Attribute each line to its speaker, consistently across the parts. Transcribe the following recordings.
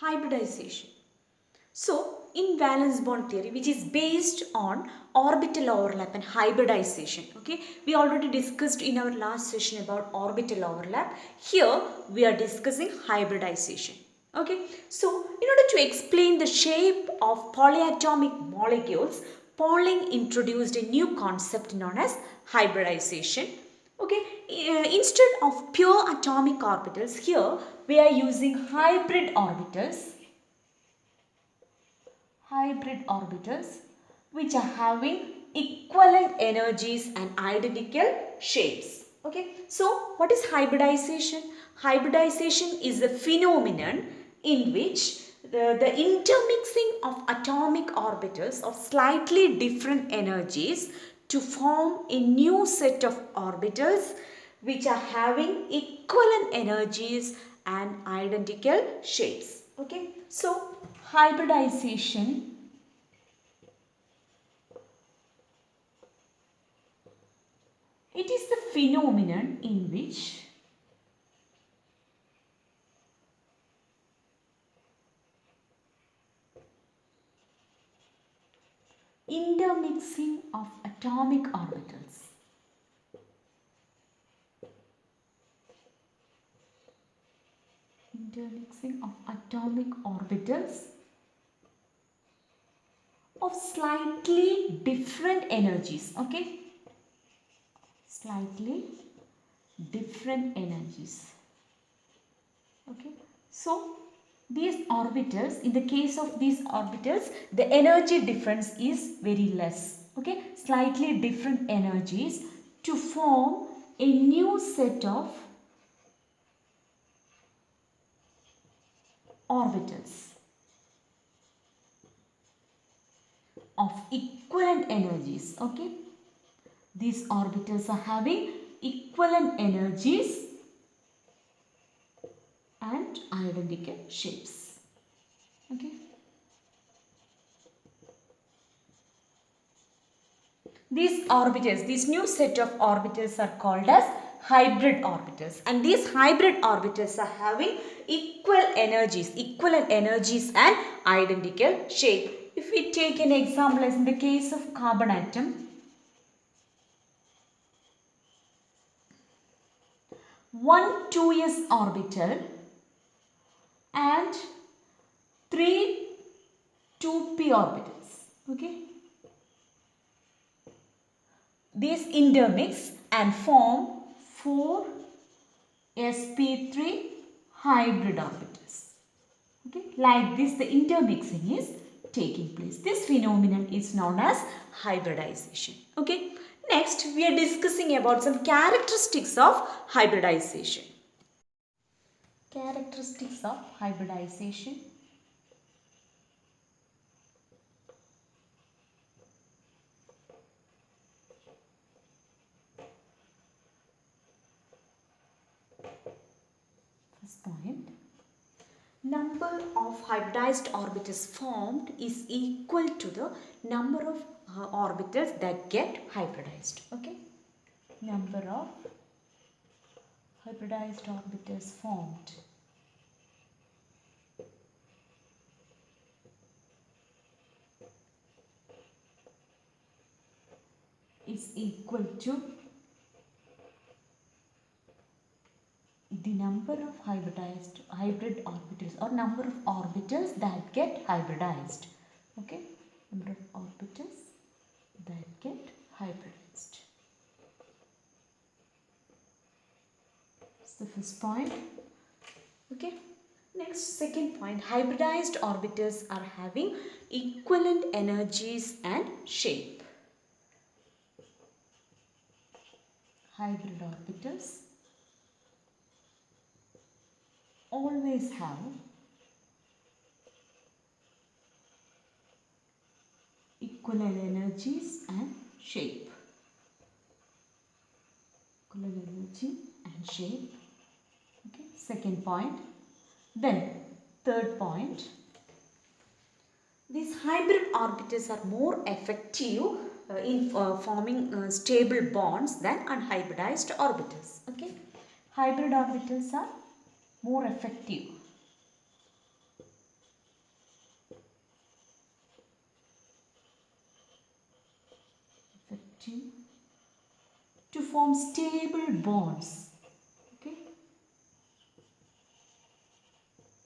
Speaker 1: Hybridization. So, in valence bond theory, which is based on orbital overlap and hybridization, okay, we already discussed in our last session about orbital overlap. Here we are discussing hybridization. Okay, so in order to explain the shape of polyatomic molecules, Pauling introduced a new concept known as hybridization. Okay, instead of pure atomic orbitals, here we are using hybrid orbitals which are having equivalent energies and identical shapes. Okay, so what is hybridization? Hybridization is a phenomenon in which the intermixing of atomic orbitals of slightly different energies to form a new set of orbitals which are having equivalent energies and identical shapes. Okay, so hybridization it is the phenomenon in which intermixing of atomic orbitals of slightly different energies, okay, slightly different energies. Okay, so these orbitals, in the case of these orbitals, the energy difference is very less. Okay, slightly different energies to form a new set of orbitals of equivalent energies. Okay, these orbitals are having equivalent energies and identical shapes. Okay, these orbitals, this new set of orbitals are called as hybrid orbitals, and these hybrid orbitals are having equivalent energies and identical shape. If we take an example as in the case of carbon atom, 1 2s orbital and 3 2p orbitals. Okay, these intermix and form 4 sp3 hybrid orbitals. Okay, like this the intermixing is taking place. This phenomenon is known as hybridization. Okay, next we are discussing about some characteristics of hybridization. Characteristics of hybridization. First point, number of hybridized orbitals formed is equal to the number of orbitals that get hybridized. Okay, number of hybridized orbitals formed is equal to the number of hybrid orbitals or number of orbitals that get hybridized. Okay, number of orbitals that get hybridized. That's the first point. Okay, next, second point, hybridized orbitals are having equivalent energies and shape. Hybrid orbitals always have equivalent energies and shape. Equivalent energy and shape. Okay, second point. Then third point, these hybrid orbitals are more effective in forming stable bonds than unhybridized orbitals. Okay, hybrid orbitals are more effective active to form stable bonds, okay,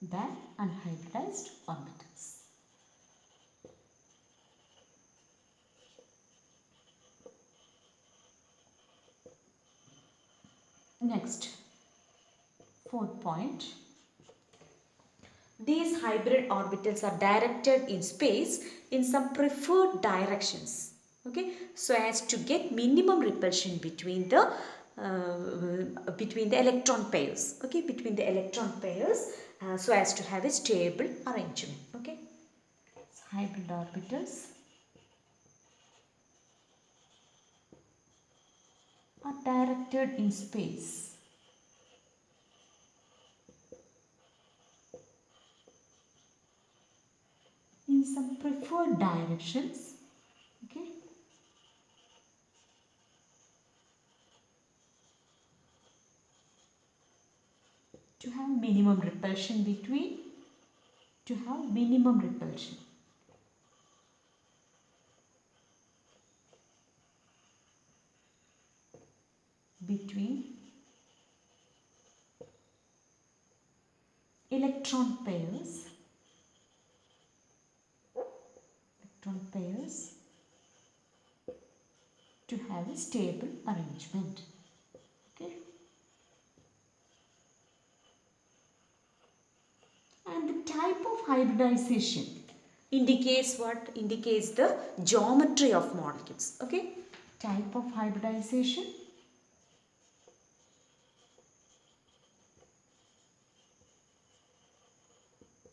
Speaker 1: than unhybridized orbitals. Next, fourth point. These hybrid orbitals are directed in space in some preferred directions, okay, so as to get minimum repulsion between the electron pairs, okay, between the electron pairs, so as to have a stable arrangement, okay. So hybrid orbitals are directed in space in some preferred directions, okay, to have minimum repulsion between electron pairs to have a stable arrangement, okay. And the type of hybridization indicates what? Indicates the geometry of molecules, okay. Type of hybridization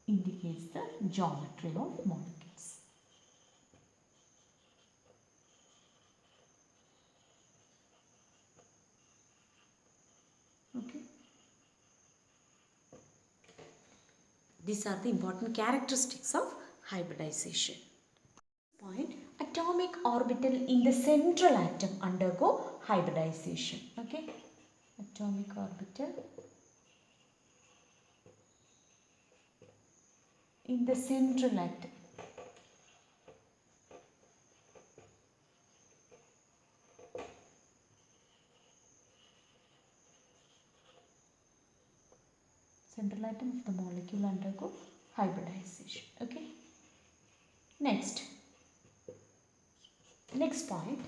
Speaker 1: indicates the geometry of molecules. Okay. These are the important characteristics of hybridization. Point, atomic orbital in the central atom undergo hybridization. Okay. Atomic orbital in the central atom of the molecule undergo hybridization, okay. Next point,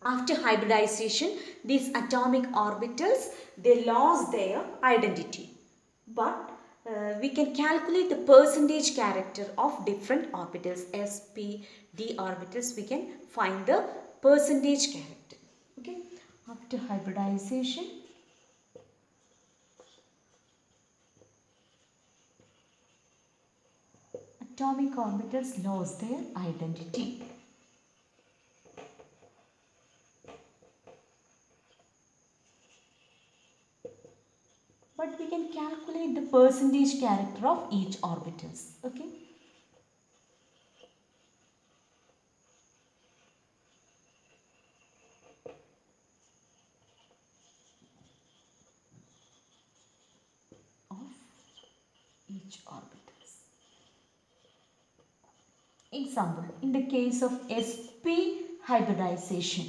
Speaker 1: after hybridization these atomic orbitals, they lost their identity, but we can calculate the percentage character of different orbitals, s, p, d orbitals. We can find the percentage character, okay. After hybridization atomic orbitals lost their identity, but we can calculate the percentage character of each orbitals, okay. Of each orbitals. Example, in the case of sp hybridization,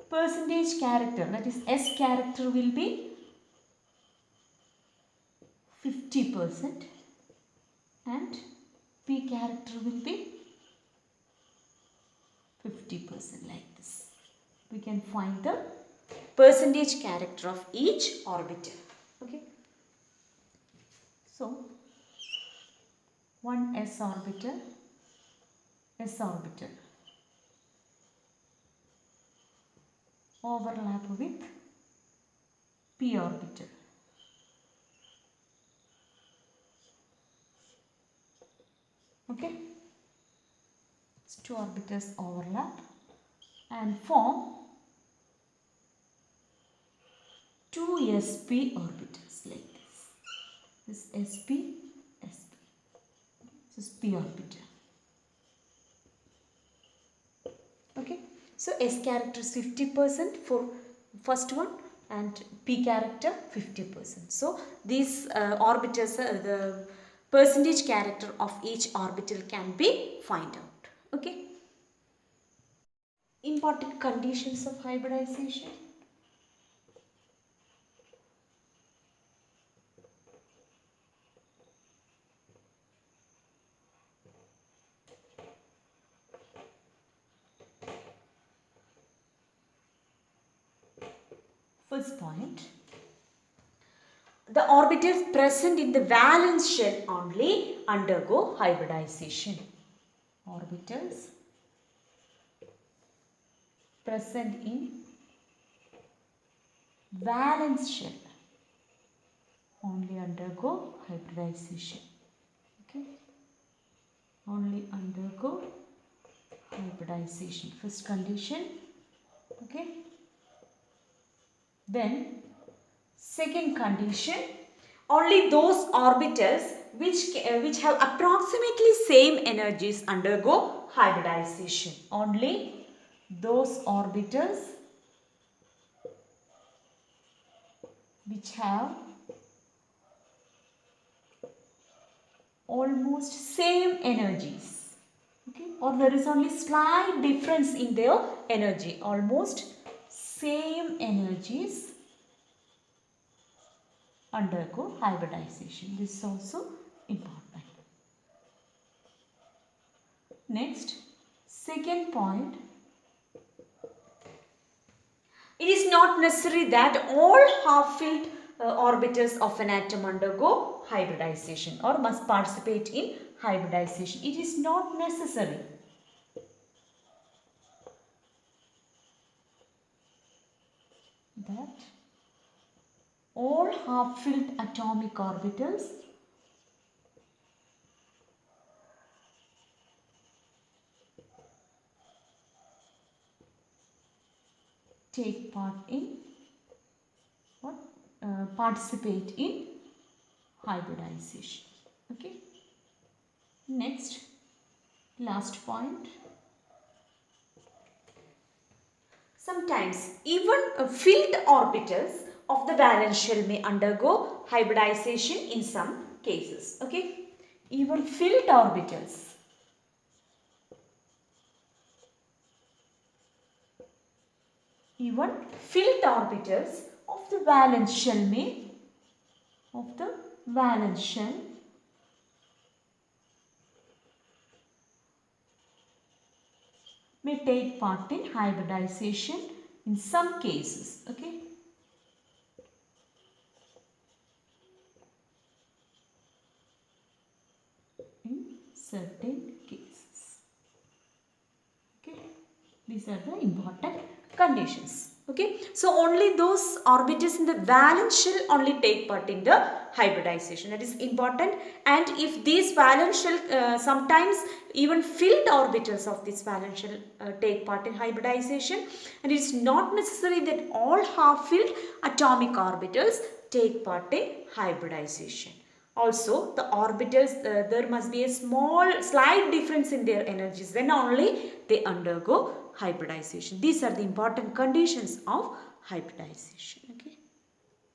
Speaker 1: percentage character, that is S character, will be 50% and P character will be 50%, like this. We can find the percentage character of each orbital, okay. So one s orbital overlap with p orbital, okay. It's two orbitals overlap and form two sp orbitals, like this. This sp. This is p orbital, okay. So S character is 50% for first one and P character 50%. So these orbitals, the percentage character of each orbital can be found out. Okay. Important conditions of hybridization. First point, the orbitals present in the valence shell only undergo hybridization. Orbitals present in valence shell only undergo hybridization. Okay, only undergo hybridization. First condition. Okay. Then second condition, only those orbitals which have approximately same energies undergo hybridization. Only those orbitals which have almost same energies, okay, or there is only slight difference in their energy, almost same energies undergo hybridization. This is also important. Next, second point, it is not necessary that all half-filled orbitals of an atom undergo hybridization or must participate in hybridization. It is not necessary. That all half-filled atomic orbitals take part in what participate in hybridization. Okay. Next, last point. Sometimes even filled orbitals of the valence shell may undergo hybridization in some cases. Okay, even filled orbitals. Even filled orbitals of the valence shell may take part in hybridization in some cases. Okay. In certain cases. Okay. These are the important conditions. Okay. So only those orbitals in the valence shell only take part in the hybridization. That is important. And if these valence shell sometimes even filled orbitals of this valence shell take part in hybridization, and it is not necessary that all half-filled atomic orbitals take part in hybridization. Also, the orbitals, there must be a slight difference in their energies, then only they undergo hybridization. These are the important conditions of hybridization. Okay.